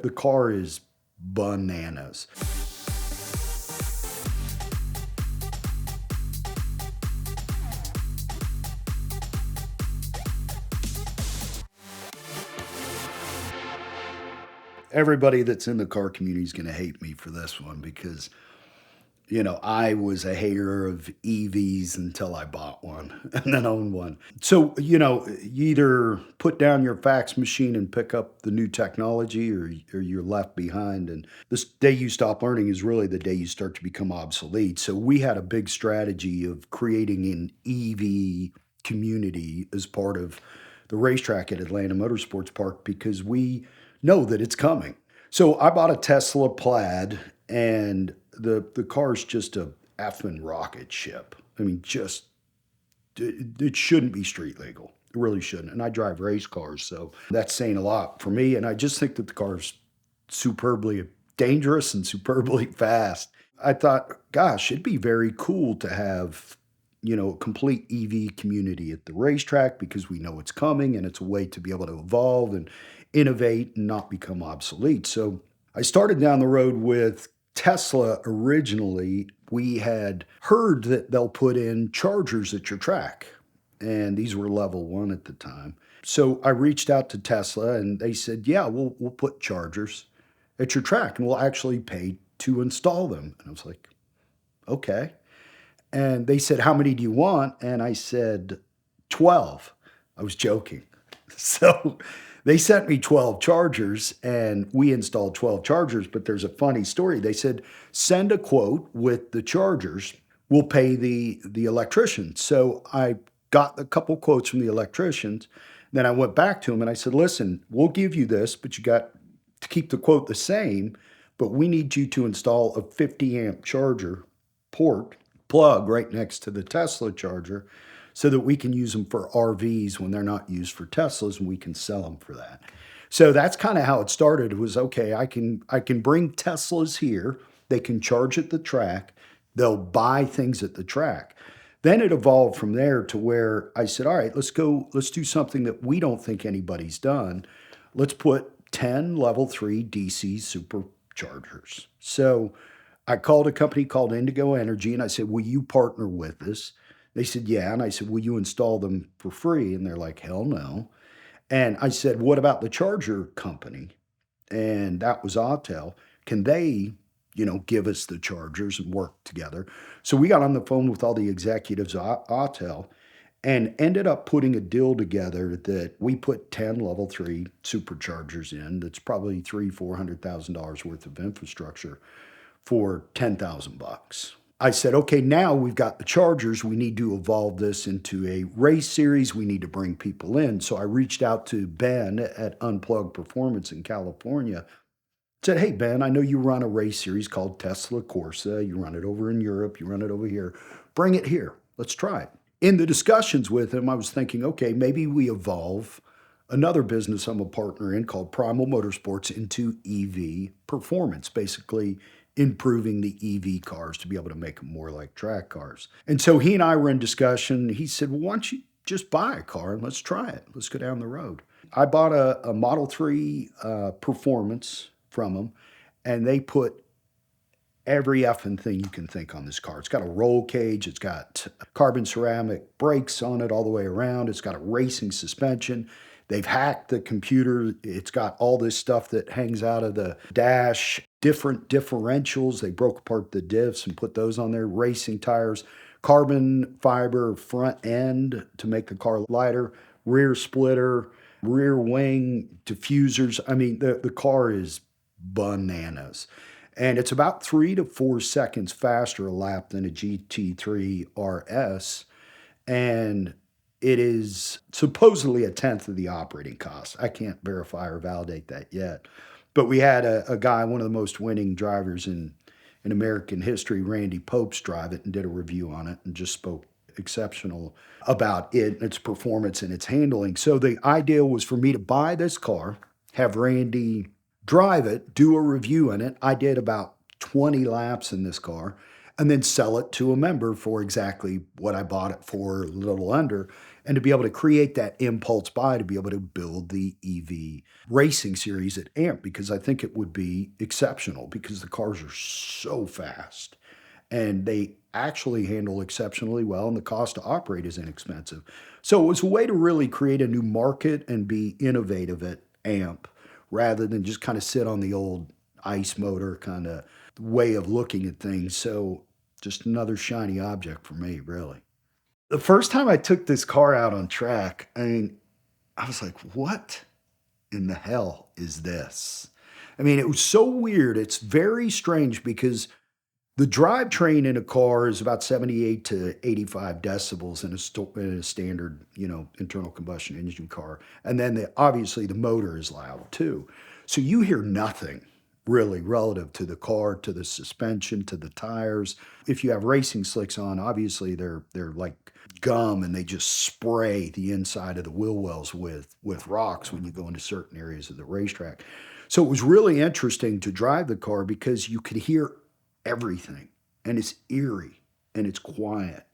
The car is bananas. Everybody that's in the car community is going to hate me for this one because, I was a hater of EVs until I bought one and then owned one. So, you either put down your fax machine and pick up the new technology or you're left behind. And this day you stop learning is really the day you start to become obsolete. So, we had a big strategy of creating an EV community as part of the racetrack at Atlanta Motorsports Park because we know that it's coming. So I bought a Tesla Plaid, and the car's just a effing rocket ship. I mean, just it shouldn't be street legal. It really shouldn't. And I drive race cars, so that's saying a lot for me. And I just think that the car's superbly dangerous and superbly fast. I thought, gosh, it'd be very cool to have, a complete EV community at the racetrack because we know it's coming and it's a way to be able to evolve and innovate and not become obsolete. So I started down the road with Tesla originally. We had heard that they'll put in chargers at your track, and these were level 1 at the time. So I reached out to Tesla and they said, "Yeah, we'll put chargers at your track and we'll actually pay to install them." And I was like, "Okay." And they said, "How many do you want?" And I said, 12. I was joking. So they sent me 12 chargers and we installed 12 chargers. But there's a funny story. They said, "Send a quote with the chargers. We'll pay the electrician." So I got a couple quotes from the electricians. Then I went back to them and I said, "Listen, we'll give you this, but you got to keep the quote the same. But we need you to install a 50 amp charger port plug right next to the Tesla charger so that we can use them for RVs when they're not used for Teslas and we can sell them for that." So that's kind of how it started. It was, okay, I can bring Teslas here. They can charge at the track. They'll buy things at the track. Then it evolved from there to where I said, "All right, let's do something that we don't think anybody's done. Let's put 10 level 3 DC superchargers." So I called a company called Indigo Energy and I said, "Will you partner with us?" They said, "Yeah." And I said, "Will you install them for free?" And they're like, "Hell no." And I said, "What about the charger company?" And that was Autel. Can they, give us the chargers and work together? So we got on the phone with all the executives at Autel and ended up putting a deal together that we put 10 level 3 superchargers in. That's probably $400,000 worth of infrastructure for 10,000 bucks. I said, "Okay, now we've got the chargers. We need to evolve this into a race series. We need to bring people in." So I reached out to Ben at Unplugged Performance in California. Said, "Hey, Ben, I know you run a race series called Tesla Corsa. You run it over in Europe. You run it over here. Bring it here. Let's try it." In the discussions with him, I was thinking, okay, maybe we evolve another business I'm a partner in called Primal Motorsports into EV performance, basically improving the EV cars to be able to make them more like track cars. And so he and I were in discussion. He said, "Well, why don't you just buy a car and let's try it? Let's go down the road." I bought a Model 3 Performance from them, and they put every effing thing you can think on this car. It's got a roll cage, it's got carbon ceramic brakes on it all the way around, it's got a racing suspension. They've hacked the computer. It's got all this stuff that hangs out of the dash, different differentials. They broke apart the diffs and put those on there, racing tires, carbon fiber front end to make the car lighter, rear splitter, rear wing diffusers. I mean, the car is bananas. And it's about 3 to 4 seconds faster a lap than a GT3 RS. And it is supposedly a tenth of the operating cost. I can't verify or validate that yet. But we had a guy, one of the most winning drivers in American history, Randy Popes, drive it and did a review on it and just spoke exceptional about it and its performance and its handling. So the idea was for me to buy this car, have Randy drive it, do a review in it. I did about 20 laps in this car, and then sell it to a member for exactly what I bought it for, a little under, and to be able to create that impulse buy to be able to build the EV racing series at AMP, because I think it would be exceptional because the cars are so fast and they actually handle exceptionally well, and the cost to operate is inexpensive. So it was a way to really create a new market and be innovative at AMP rather than just kind of sit on the old ICE motor kind of way of looking at things. So just another shiny object for me, really. The first time I took this car out on track, I mean, I was like, what in the hell is this? I mean, it was so weird. It's very strange because the drivetrain in a car is about 78 to 85 decibels in a standard, internal combustion engine car. And then obviously the motor is loud too. So you hear nothing really relative to the car, to the suspension, to the tires. If you have racing slicks on, obviously they're like gum and they just spray the inside of the wheel wells with rocks when you go into certain areas of the racetrack. So it was really interesting to drive the car because you could hear everything, and it's eerie and it's quiet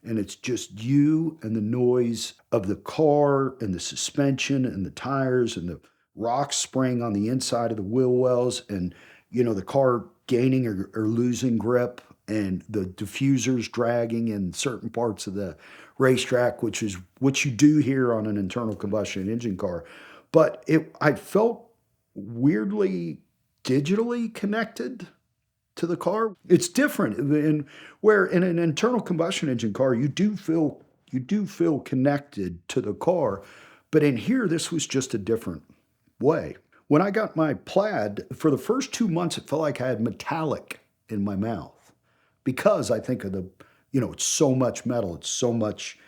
and it's just you and the noise of the car and the suspension and the tires and the rocks spraying on the inside of the wheel wells, and the car gaining or losing grip, and the diffusers dragging in certain parts of the racetrack, which is what you do here on an internal combustion engine car. But I felt weirdly digitally connected to the car. It's different where in an internal combustion engine car you do feel connected to the car, but in here this was just a different way. When I got my Plaid, for the first 2 months it felt like I had metallic in my mouth because I think of it's so much metal, it's so much,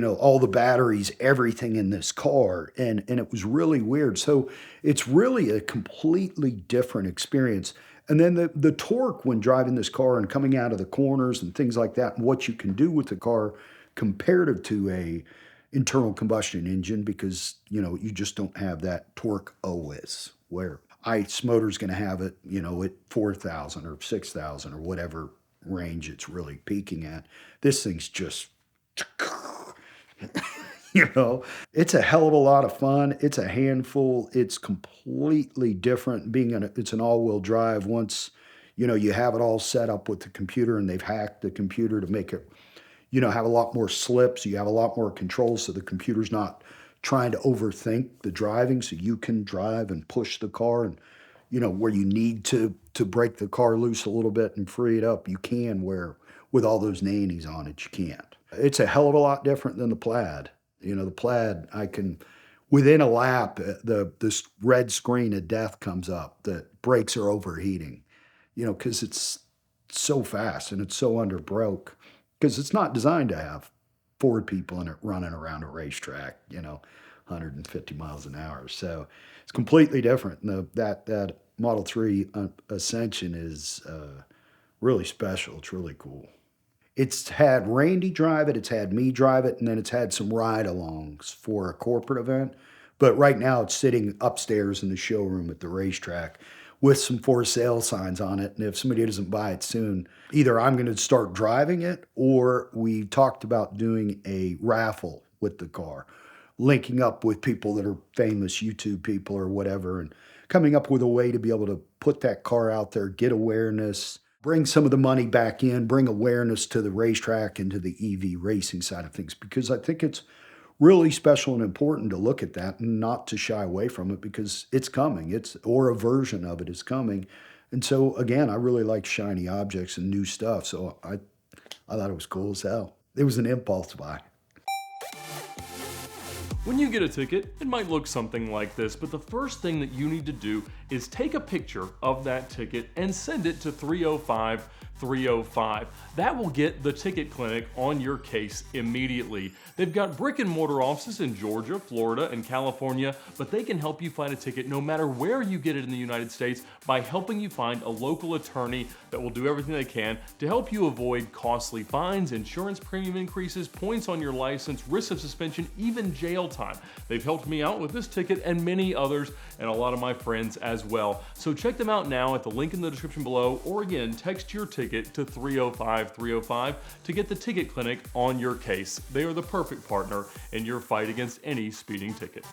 all the batteries, everything in this car, and it was really weird. So it's really a completely different experience. And then the torque when driving this car and coming out of the corners and things like that, and what you can do with the car comparative to a internal combustion engine, because you just don't have that torque always, where ICE motor's going to have it, at 4,000 or 6,000 or whatever range it's really peaking at. This thing's just it's a hell of a lot of fun. It's a handful. It's completely different. It's an all-wheel drive. Once, you have it all set up with the computer, and they've hacked the computer to make it, have a lot more slips. You have a lot more control, so the computer's not trying to overthink the driving, so you can drive and push the car, and, where you need to break the car loose a little bit and free it up, you can, where with all those nannies on it, you can't. It's a hell of a lot different than the Plaid. The Plaid, I can, within a lap, this red screen of death comes up that brakes are overheating, because it's so fast and it's so underbroke, because it's not designed to have 4 people in it running around a racetrack, 150 miles an hour. So it's completely different. And that Model 3 Ascension is really special. It's really cool. It's had Randy drive it, it's had me drive it, and then it's had some ride-alongs for a corporate event. But right now it's sitting upstairs in the showroom at the racetrack with some for sale signs on it. And if somebody doesn't buy it soon, either I'm going to start driving it, or we talked about doing a raffle with the car, linking up with people that are famous YouTube people or whatever, and coming up with a way to be able to put that car out there, get awareness, bring some of the money back in, bring awareness to the racetrack and to the EV racing side of things, because I think it's really special and important to look at that and not to shy away from it, because it's coming. Or a version of it is coming. And so, again, I really like shiny objects and new stuff. So I thought it was cool as hell. It was an impulse buy. When you get a ticket, it might look something like this, but the first thing that you need to do is take a picture of that ticket and send it to 305-305. That will get the ticket clinic on your case immediately. They've got brick and mortar offices in Georgia, Florida, and California, but they can help you find a ticket no matter where you get it in the United States by helping you find a local attorney that will do everything they can to help you avoid costly fines, insurance premium increases, points on your license, risk of suspension, even jail time. They've helped me out with this ticket and many others, and a lot of my friends as well. So check them out now at the link in the description below, or again, text your ticket ticket to 305-305 to get the ticket clinic on your case. They are the perfect partner in your fight against any speeding ticket.